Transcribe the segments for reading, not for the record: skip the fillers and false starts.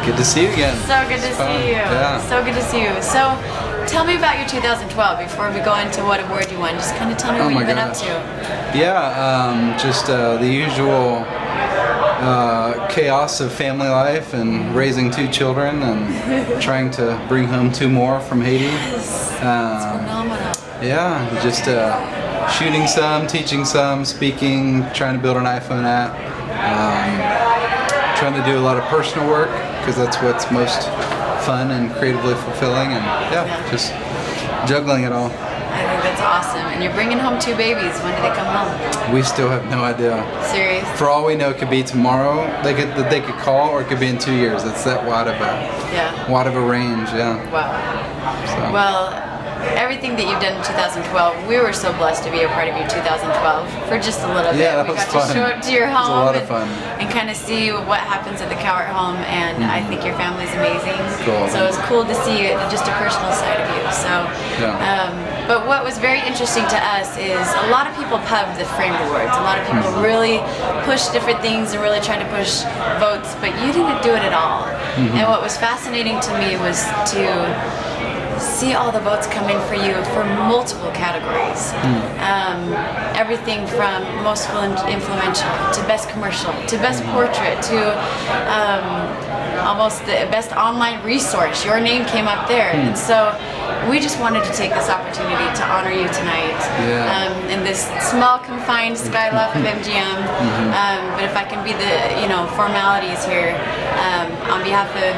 Good to see you again. So good to see you. Yeah. So good to see you. So, tell me about your 2012 before we go into what award you won. Just kind of tell me what you've been up to. Yeah, just the usual chaos of family life and raising 2 children and trying to bring home 2 more from Haiti. Yes, that's phenomenal. Yeah, just shooting some, teaching some, speaking, trying to build an iPhone app, trying to do a lot of personal work because that's what's most fun and creatively fulfilling, and just juggling it all. I think that's awesome. And you're bringing home 2 babies. When do they come home? We still have no idea. Serious? For all we know, it could be tomorrow. They could call, or it could be in 2 years. It's that wide of a range. Yeah. Wow. So. Well, everything that you've done in 2012, we were so blessed to be a part of your 2012 for just a little bit. Yeah, that we was got fun. to show up to your home It was a lot of fun. and kind of see what happens at the Cowart home, and I think your family's amazing. Cool. So it was cool to see just a personal side of you. So, but what was very interesting to us is a lot of people pub the framed awards. A lot of people really push different things and really try to push votes, but you didn't do it at all. And what was fascinating to me was to see all the votes come in for you for multiple categories. Everything from most influential to best commercial to best portrait to almost the best online resource. Your name came up there. And so we just wanted to take this opportunity to honor you tonight in this small confined skyloft of MGM. But if I can be the formalities here, on behalf of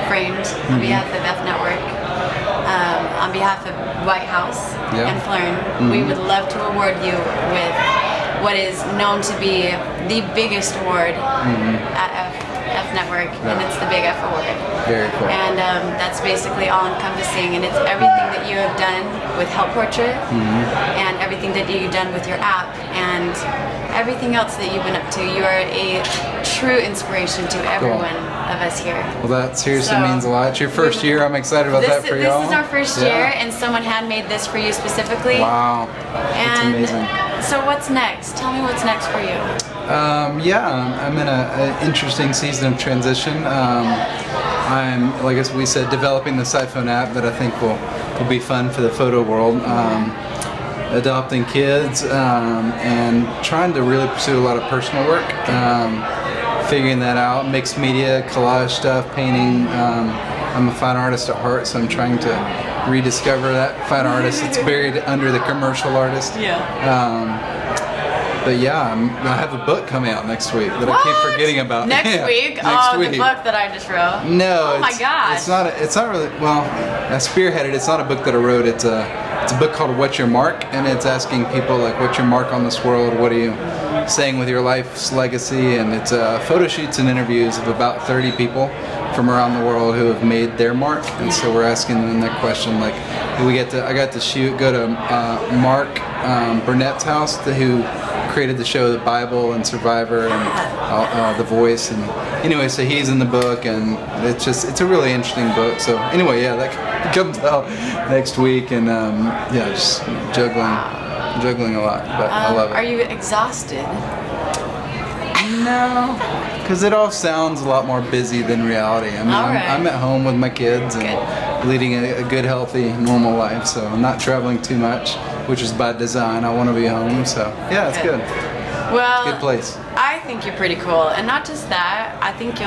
Framed, on behalf of F Network, on behalf of White House and Flern, we would love to award you with what is known to be the biggest award at F Network, and it's the Big F Award. Very cool. And that's basically all-encompassing, and it's everything that you have done with Help Portrait, and everything that you've done with your app, and everything else that you've been up to. You are a true inspiration to everyone of us here. Well, that seriously means a lot. It's your first year. I'm excited about that for y'all. This is our first year, and someone had made this for you specifically. Wow, that's amazing. So what's next? Tell me what's next for you. I'm in an interesting season of transition. I'm, like as we said, developing this iPhone app that I think will be fun for the photo world. Adopting kids and trying to really pursue a lot of personal work. Figuring that out, mixed media, collage stuff, painting. I'm a fine artist at heart, so I'm trying to rediscover that fine artist that's buried under the commercial artist. But I have a book coming out next week that I keep forgetting about. Next week? Next week. The book that I just wrote? No. Oh my gosh. It's not really, well, I spearheaded. It's not a book that I wrote. It's a book called What's Your Mark? And it's asking people, like, what's your mark on this world? What are you saying with your life's legacy? And it's photo shoots and interviews of about 30 people from around the world who have made their mark. And so we're asking them that question, like, I got to go to Mark Burnett's house, who created the show The Bible and Survivor and The Voice, and anyway, so he's in the book, and it's a really interesting book. So anyway, that comes out next week, and just juggling a lot, but I love it. Are you exhausted? No, because it all sounds a lot more busy than reality. I mean, I'm at home with my kids and leading a good, healthy, normal life, so I'm not traveling too much, which is by design. I want to be home, so yeah, it's good. Well, it's a good place. I think you're pretty cool, and not just that, I think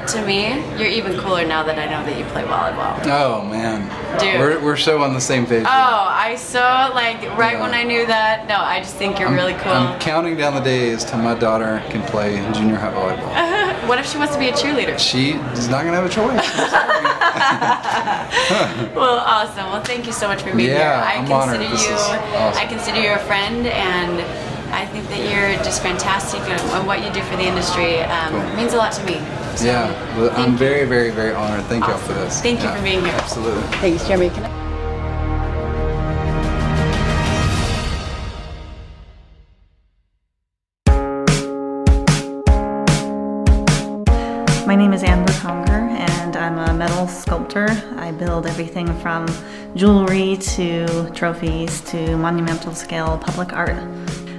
to me, you're even cooler now that I know that you play volleyball. Oh man, dude, we're so on the same page. Oh, I saw when I knew that. No, I just think you're really cool. I'm counting down the days till my daughter can play junior high volleyball. What if she wants to be a cheerleader? She's not gonna have a choice. Well, awesome. Well, thank you so much for being here. I'm honored. I consider you a friend, and I think that you're just fantastic, and what you do for the industry means a lot to me. So, well, I'm very, very, very honored. Thank y'all for this. Thank you for being here. Absolutely. Thanks, Jeremy. My name is Amber Conger, and I'm a metal sculptor. I build everything from jewelry to trophies to monumental scale public art.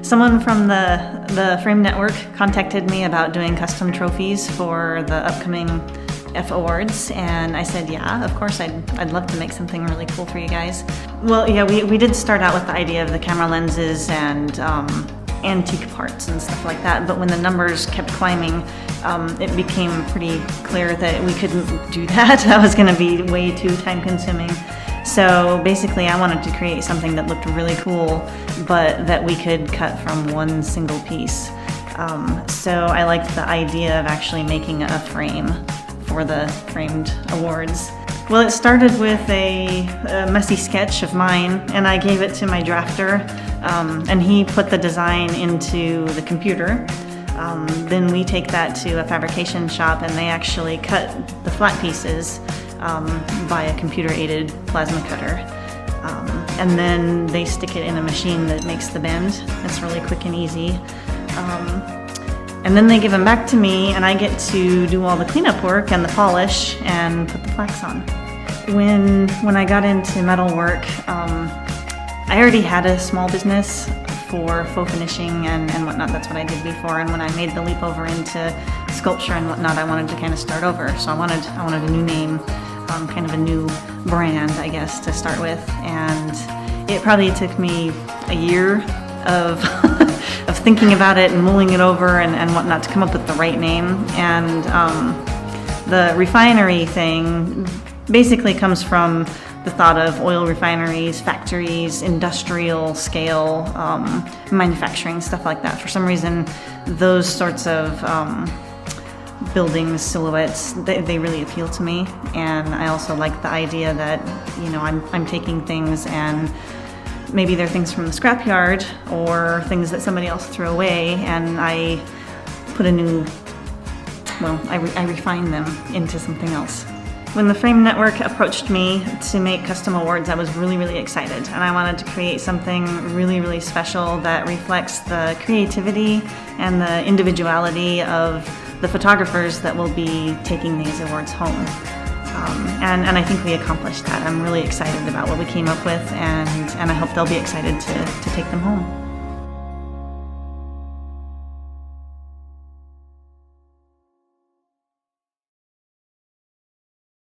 Someone from the Frame Network contacted me about doing custom trophies for the upcoming F Awards, and I said, yeah, of course, I'd love to make something really cool for you guys. Well, yeah, we did start out with the idea of the camera lenses and antique parts and stuff like that, but when the numbers kept climbing, it became pretty clear that we couldn't do that. That was going to be way too time consuming. So basically I wanted to create something that looked really cool, but that we could cut from one single piece. So I liked the idea of actually making a frame for the framed awards. Well, it started with a messy sketch of mine, and I gave it to my drafter, and he put the design into the computer. Then we take that to a fabrication shop, and they actually cut the flat pieces by a computer-aided plasma cutter. And then they stick it in a machine that makes the bend. It's really quick and easy. And then they give them back to me, and I get to do all the cleanup work and the polish and put the plaques on. When I got into metalwork, I already had a small business for faux finishing and whatnot. That's what I did before. And when I made the leap over into sculpture and whatnot, I wanted to kind of start over. So I wanted a new name, kind of a new brand, I guess, to start with. And it probably took me a year of of thinking about it and mulling it over and whatnot to come up with the right name. And the refinery thing basically comes from the thought of oil refineries, factories, industrial scale, manufacturing, stuff like that. For some reason, those sorts of buildings, silhouettes, they really appeal to me. And I also like the idea that, you know, I'm taking things and maybe they're things from the scrapyard or things that somebody else threw away, and I put a new, well, I refine them into something else. When the Frame Network approached me to make custom awards, I was really, really excited, and I wanted to create something really, really special that reflects the creativity and the individuality of the photographers that will be taking these awards home. And I think we accomplished that. I'm really excited about what we came up with, and I hope they'll be excited to take them home.